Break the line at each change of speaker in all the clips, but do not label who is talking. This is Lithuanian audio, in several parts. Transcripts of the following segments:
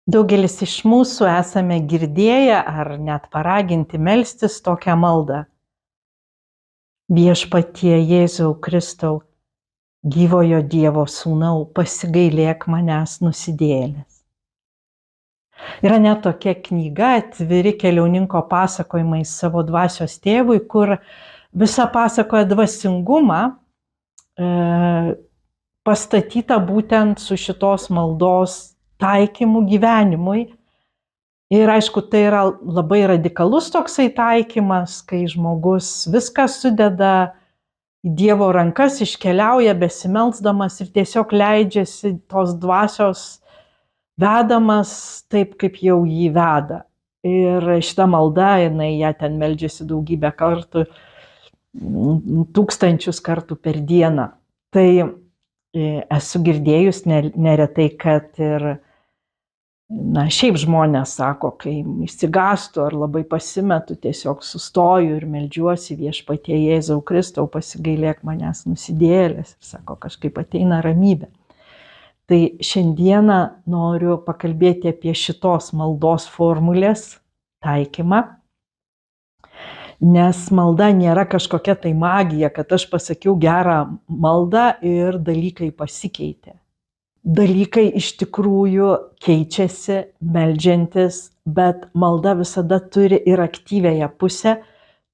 Daugelis iš mūsų esame girdėję ar net paraginti melstis tokią maldą. Viešpatie Jėzau Kristau, gyvojo Dievo sūnau, pasigailėk manęs nusidėjėlės. Yra net tokia knyga Atviri keliauninko pasakojimai savo dvasios tėvui, kur visa pasakoja dvasingumą, pastatyta būtent su šitos maldos taikymu gyvenimui. Ir aišku, tai yra labai radikalus toksai taikymas, kai žmogus viską sudeda į Dievo rankas, iškeliauja besimelsdamas ir tiesiog leidžiasi tos dvasios vedamas taip, kaip jau jį veda. Ir šita malda, ją ten meldžiasi daugybę kartų, tūkstančius kartų per dieną. Tai esu girdėjus neretai, kad ir šiaip žmonės sako, kai išsigąstu ar labai pasimetu, tiesiog sustoju ir meldžiuosi Viešpatie Jėzau Kristau, pasigailėk manęs nusidėjėlės. Ir sako, kažkaip ateina ramybė. Tai šiandieną noriu pakalbėti apie šitos maldos formulės taikymą, nes malda nėra kažkokia tai magija, kad aš pasakiau gerą maldą ir dalykai pasikeitė. Dalykai iš tikrųjų keičiasi meldžiantis, bet malda visada turi ir aktyviąją pusę,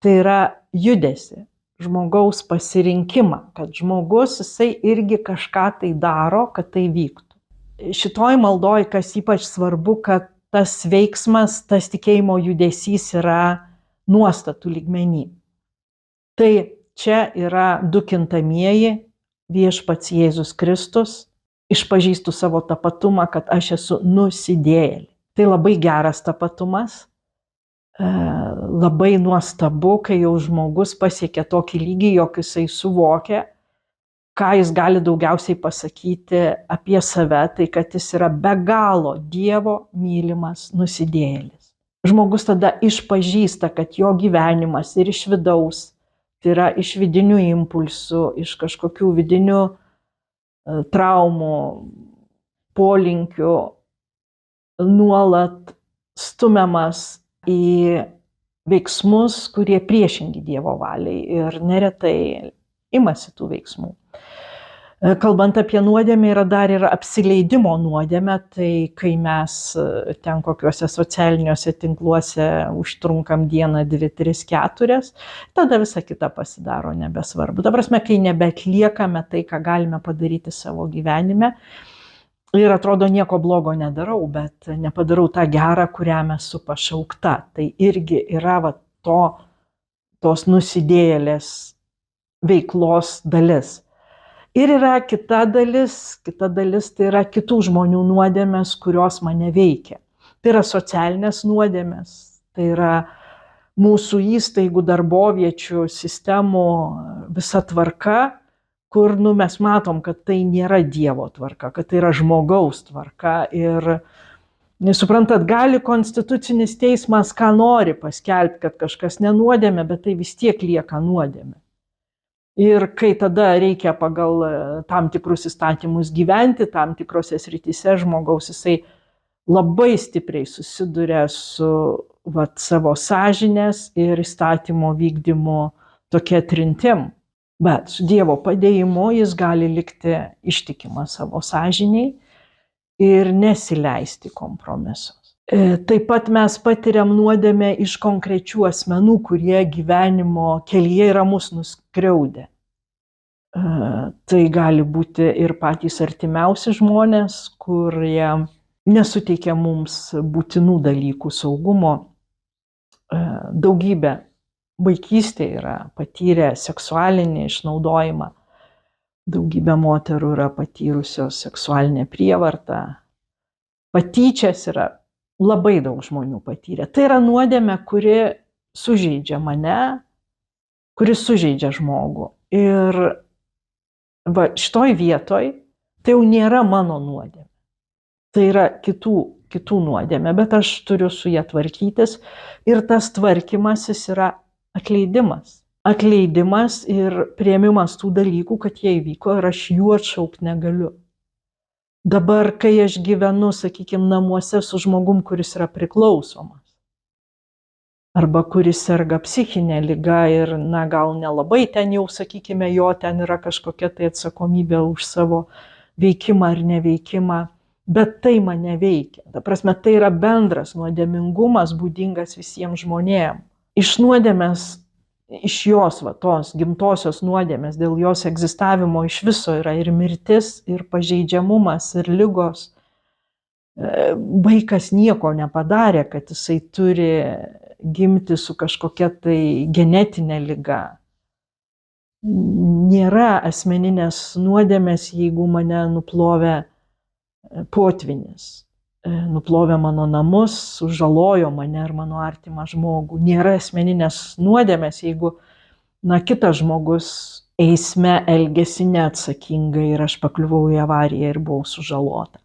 tai yra judesi, žmogaus pasirinkimą, kad žmogus jisai irgi kažką tai daro, kad tai vyktų. Šitoj maldoj, kas ypač svarbu, kad tas veiksmas, tas tikėjimo judesys yra nuostatų lygmenį. Tai čia yra du kintamieji, Viešpats Jėzus Kristus. Išpažįstu savo tapatumą, kad aš esu nusidėjėlė. Tai labai geras tapatumas, labai nuostabu, kai jau žmogus pasiekia tokį lygį, jog jisai suvokia, ką jis gali daugiausiai pasakyti apie save, tai kad jis yra be galo Dievo mylimas nusidėjėlis. Žmogus tada išpažįsta, kad jo gyvenimas ir iš vidaus, tai yra iš vidinių impulsų, iš kažkokių vidinių traumų, polinkių, nuolat stumiamas į veiksmus, kurie priešingi Dievo valiai ir neretai imasi tų veiksmų. Kalbant apie nuodėmę, yra dar ir apsileidimo nuodėmė, tai kai mes ten kokiuose socialiniuose tinkluose užtrunkam dieną, 2, 3, 4, tada visa kita pasidaro nebesvarbu. Ta prasme, kai nebeatliekame tai, ką galime padaryti savo gyvenime ir atrodo nieko blogo nedarau, bet nepadarau tą gerą, kuriam esu pašaukta. Tai irgi yra tos nusidėjėlės veiklos dalis. Ir yra kita dalis tai yra kitų žmonių nuodėmės, kurios mane veikia. Tai yra socialinės nuodėmės, tai yra mūsų įstaigų, darboviečių, sistemų visa tvarka, kur mes matom, kad tai nėra Dievo tvarka, kad tai yra žmogaus tvarka. Ir suprantat, gali konstitucinis teismas ką nori paskelbti, kad kažkas nenuodėmė, bet tai vis tiek lieka nuodėmė. Ir kai tada reikia pagal tam tikrus įstatymus gyventi, tam tikrose srityse žmogaus jisai labai stipriai susiduria su savo sąžinės ir įstatymo vykdymu tokia trintim. Bet su Dievo padėjimu jis gali likti ištikimas savo sąžiniai ir nesileisti kompromisus. Taip pat mes patiriam nuodėmę iš konkrečių asmenų, kurie gyvenimo kelyje yra mus nuskriaudę. Tai gali būti ir patys artimiausi žmonės, kurie nesuteikia mums būtinų dalykų saugumo. Daugybė vaikystėje yra patyrę seksualinį išnaudojimą. Daugybė moterų yra patyrusios seksualinę prievartą. Patyčias yra labai daug žmonių patyrė. Tai yra nuodėmė, kuri sužeidžia mane, kuri sužeidžia žmogų. Ir šitoj vietoj tai jau nėra mano nuodėmė. Tai yra kitų nuodėmė, bet aš turiu su jie tvarkytis. Ir tas tvarkymasis yra atleidimas. Atleidimas ir priėmimas tų dalykų, kad jie įvyko ir aš jų atšaukti negaliu. Dabar, kai aš gyvenu, sakykime, namuose su žmogum, kuris yra priklausomas, arba kuris serga psichinė liga ir, na, gal nelabai ten jau, sakykime, jo ten yra kažkokia tai atsakomybė už savo veikimą ar neveikimą, bet tai mane veikia. Ta prasme, tai yra bendras nuodėmingumas būdingas visiems žmonėms. Iš nuodėmės, iš jos, tos gimtosios nuodėmės, dėl jos egzistavimo iš viso yra ir mirtis, ir pažeidžiamumas, ir ligos. Vaikas nieko nepadarė, kad jisai turi gimti su kažkokia tai genetinė liga. Nėra asmeninės nuodėmės, jeigu mane nuplovė potvynis, nuplovė mano namus, sužalojo mane ar mano artimą žmogų. Nėra asmeninės nuodėmės, jeigu, na, kitas žmogus eisme elgėsi neatsakingai ir aš pakliuvau į avariją ir buvau sužalota.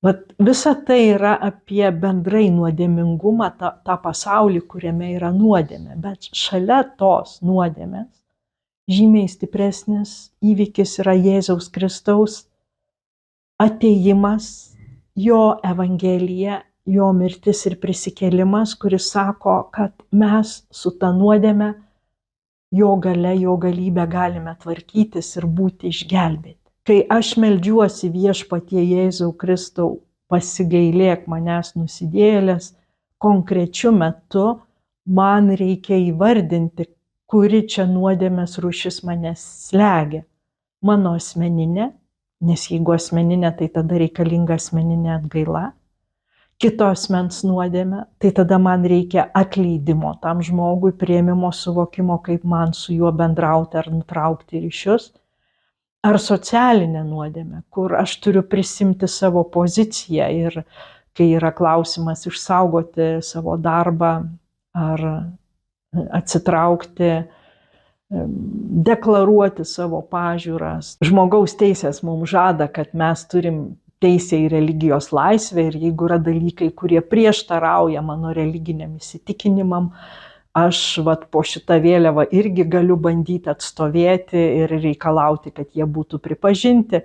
Vat visa tai yra apie bendrai nuodėmingumą, tą pasaulį, kuriame yra nuodėmė. Bet šalia tos nuodėmės žymiai stipresnis įvykis yra Jėzaus Kristaus atėjimas, jo evangelija, jo mirtis ir prisikėlimas, kuris sako, kad mes su ta nuodėme, jo galia, jo galybė galime tvarkytis ir būti išgelbėti. Kai aš meldžiuosi Viešpatie Jėzau Kristau, pasigailėk manęs nusidėjėlės, konkrečiu metu man reikia įvardinti, kuri čia nuodėmės rūšis mane slegia. Mano asmeninė, nes jeigu asmeninė, tai tada reikalinga asmeninė atgaila. Kito asmens nuodėmė, tai tada man reikia atleidimo tam žmogui, priėmimo, suvokimo, kaip man su juo bendrauti ar nutraukti ryšius. Ar socialinė nuodėmė, kur aš turiu prisimti savo poziciją ir kai yra klausimas išsaugoti savo darbą ar atsitraukti, deklaruoti savo pažiūras. Žmogaus teisės mums žada, kad mes turim teisę į religijos laisvę ir jeigu yra dalykai, kurie prieštarauja mano religiniam įsitikinimam, aš po šitą vėliavą irgi galiu bandyti atstovėti ir reikalauti, kad jie būtų pripažinti.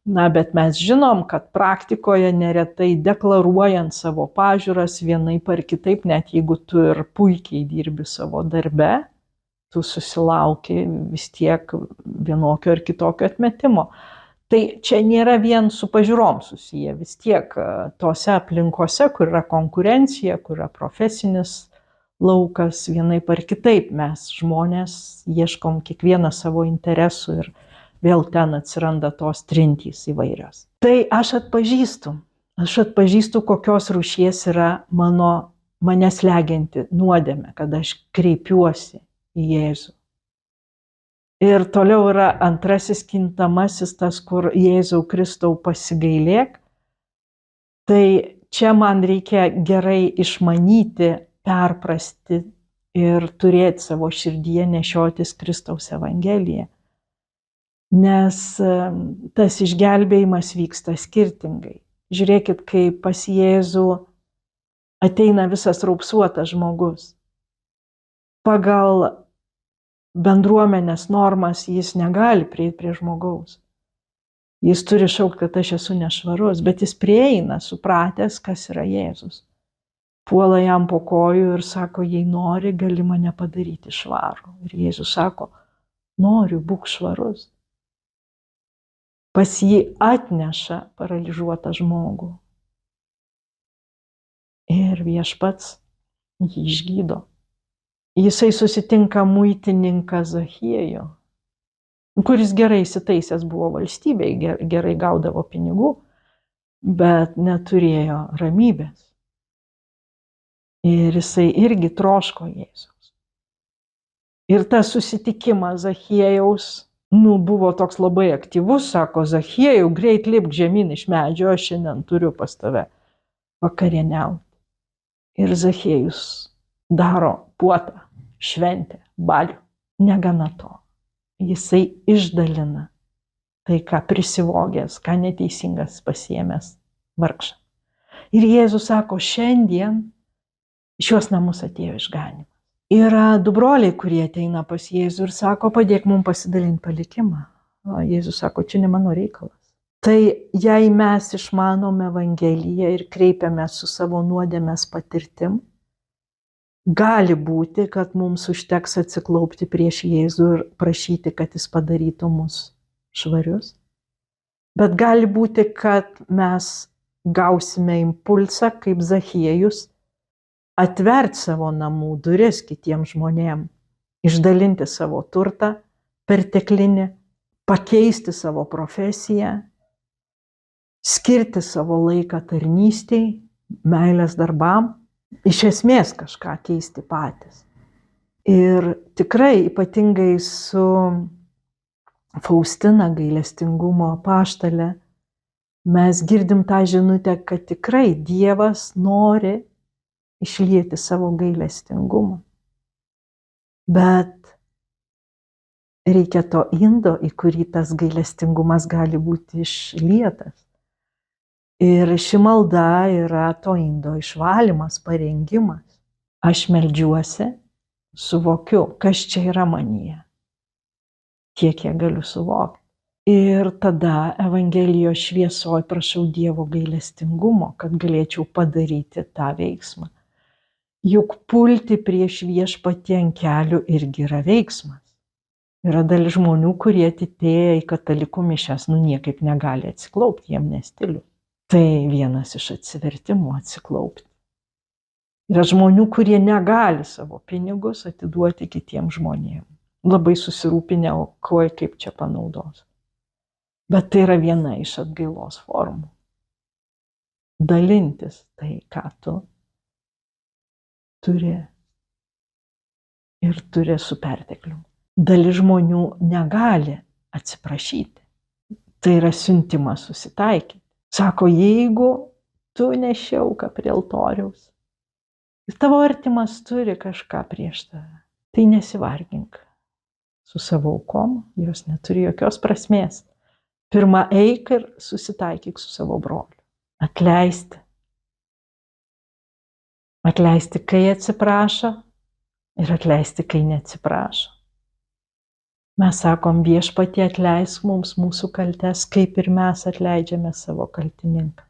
Na, bet mes žinom, kad praktikoje neretai deklaruojant savo pažiūras vienaip ar kitaip, net jeigu tu ir puikiai dirbi savo darbe, tu susilauki vis tiek vienokio ar kitokio atmetimo. Tai čia nėra vien su pažiūrom susiję, vis tiek tose aplinkose, kur yra konkurencija, kur yra profesinis laukas, vienaip ar kitaip mes žmonės ieškom kiekvieną savo interesų ir vėl ten atsiranda tos trintys įvairios. Tai aš atpažįstu, kokios rūšies yra mane slegianti nuodėmė, kad aš kreipiuosi į Jėzų. Ir toliau yra antrasis kintamasis, tas, kur Jėzau Kristau pasigailėk. Tai čia man reikia gerai išmanyti, perprasti ir turėti savo širdyje nešiotis Kristaus evangeliją. Nes tas išgelbėjimas vyksta skirtingai. Žiūrėkit, kai pas Jėzų ateina visas raupsuotas žmogus. Pagal bendruomenės normas jis negali prieiti prie žmogaus. Jis turi šaukti, kad aš esu nešvarus, bet jis prieina supratęs, kas yra Jėzus. Puola jam po kojų ir sako, jei nori, gali mane padaryti švarų. Ir Jėzus sako, noriu, būk švarus. Pas jį atneša paralyžiuotą žmogų. Ir Viešpats jį išgydo. Jisai susitinka muitininką Zachiejų, kuris gerai įsitaisęs buvo valstybėje, gerai gaudavo pinigų, bet neturėjo ramybės. Ir jisai irgi troško Jėzaus. Ir tas susitikimas Zachiejaus, buvo toks labai aktyvus, sako, Zachiejau, greit lipk žemyn iš medžio, aš šiandien turiu pas tave vakarieniauti. Ir Zachiejus daro puotą, šventę, balių. Negana to. Jisai išdalina tai, ką prisivogęs, ką neteisingas pasiėmęs vargšą. Ir Jėzus sako, šiandien šios namus atėjo išganymas. Yra du broliai, kurie ateina pas Jėzų ir sako, padėk mums pasidalinti palikimą. O Jėzus sako, čia ne mano reikalas. Tai jei mes išmanom Evangeliją ir kreipiame su savo nuodėmės patirtim, gali būti, kad mums užteks atsiklaupti prieš Jėzų ir prašyti, kad jis padarytų mus švarius. Bet gali būti, kad mes gausime impulsą, kaip Zachiejus, atverti savo namų duris kitiems žmonėms, išdalinti savo turtą perteklinį, pakeisti savo profesiją, skirti savo laiką tarnystei, meilės darbam, iš esmės kažką keisti patys. Ir tikrai ypatingai su Faustina gailestingumo apaštale mes girdim tą žinutę, kad tikrai Dievas nori išlieti savo gailestingumą. Bet reikia to indo, į kurį tas gailestingumas gali būti išlietas. Ir ši malda yra to indo išvalymas, parengimas. Aš meldžiuosi, suvokiu, kas čia yra manyje, kiek galiu suvokti. Ir tada Evangelijos šviesoj prašau Dievo gailestingumo, kad galėčiau padaryti tą veiksmą. Juk pulti prieš viešpatį ant kelių irgi yra veiksmas. Yra dalis žmonių, kurie atėję į katalikų mišias, niekaip negali atsiklaupti, jiem nestiliu. Tai vienas iš atsivertimų atsiklaupti. Yra žmonių, kurie negali savo pinigus atiduoti kitiems žmonėms. Labai susirūpinę, kaip čia panaudos. Bet tai yra viena iš atgailos formų. Dalintis tai, ką tu turi ir turi su pertekliu. Dalis žmonių negali atsiprašyti. Tai yra siuntimas susitaikyti. Sako, jeigu tu neši auką prie altoriaus ir tavo artimas turi kažką prieš tave, tai nesivargink su savo aukom, jos neturi jokios prasmės. Pirma, eik ir susitaikyk su savo broliu. Atleisti. Atleisti, kai atsiprašo ir atleisti, kai neatsiprašo. Mes sakom, viešpatie atleisk mums mūsų kaltes, kaip ir mes atleidžiame savo kaltininką.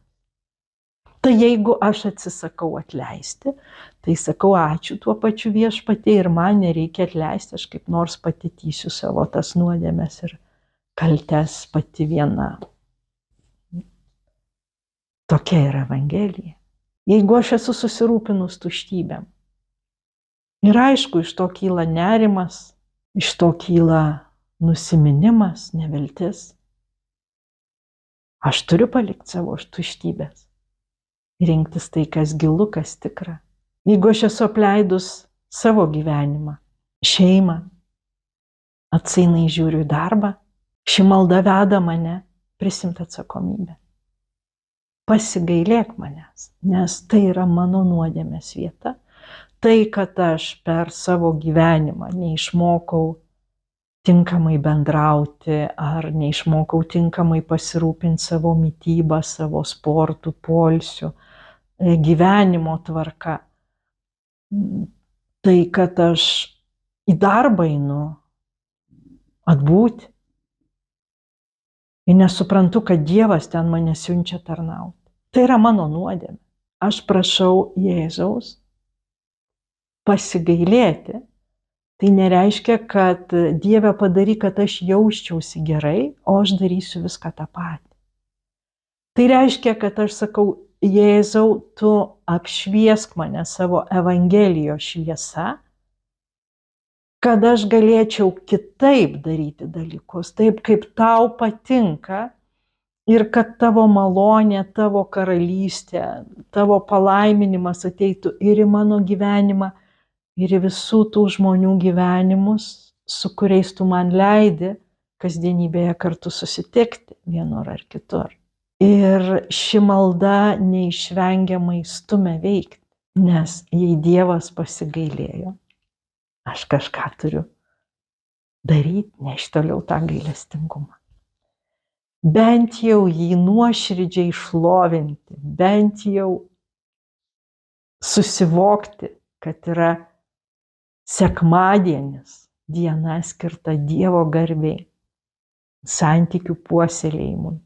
Tai jeigu aš atsisakau atleisti, tai sakau ačiū tuo pačiu viešpatie ir man nereikia atleisti, aš kaip nors patitysiu savo tas nuodėmes ir kaltes pati viena. Tokia yra Evangelija. Jeigu aš esu susirūpinus tuštybėm. Ir aišku, iš to kyla nerimas, iš to kyla nusiminimas, neviltis. Aš turiu palikti savo tuštybės. Rinktis tai, kas gilu, kas tikra. Jeigu aš esu apleidus savo gyvenimą, šeimą, atsainai žiūriu į darbą, ši malda veda mane prisimti atsakomybę. Pasigailėk manęs, nes tai yra mano nuodėmės vieta. Tai, kad aš per savo gyvenimą neišmokau tinkamai bendrauti ar neišmokau tinkamai pasirūpinti savo mitybą, savo sportų, poilsiu, gyvenimo tvarka. Tai, kad aš į darbą einu atbūti ir nesuprantu, kad Dievas ten mane siunčia tarnauti. Tai yra mano nuodėmė. Aš prašau Jėzaus pasigailėti. Tai nereiškia, kad Dieve padaryk, kad aš jausčiausi gerai, o aš darysiu viską tą patį. Tai reiškia, kad aš sakau, Jėzau, tu apšviesk mane savo Evangelijos šviesa, kad aš galėčiau kitaip daryti dalykus, taip kaip tau patinka ir kad tavo malonė, tavo karalystė, tavo palaiminimas ateitų ir į mano gyvenimą, ir į visų tų žmonių gyvenimus, su kuriais tu man leidi kasdienybėje kartu susitikti vienur ar kitur. Ir ši malda neišvengiamai stumia veikti, nes jei Dievas pasigailėjo, aš kažką turiu daryti, nešti toliau tą gailestingumą. Bent jau jį nuoširdžiai šlovinti, bent jau susivokti, kad yra sekmadienis, diena skirta Dievo garbei, santykių puoselėjimui,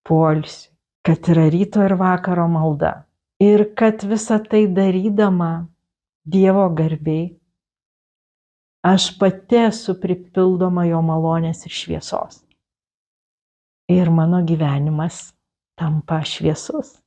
poilsiui, kad yra ryto ir vakaro malda. Ir kad visą tai darydama Dievo garbei, aš pati esu pripildoma jo malonės ir šviesos. Ir mano gyvenimas tampa šviesus.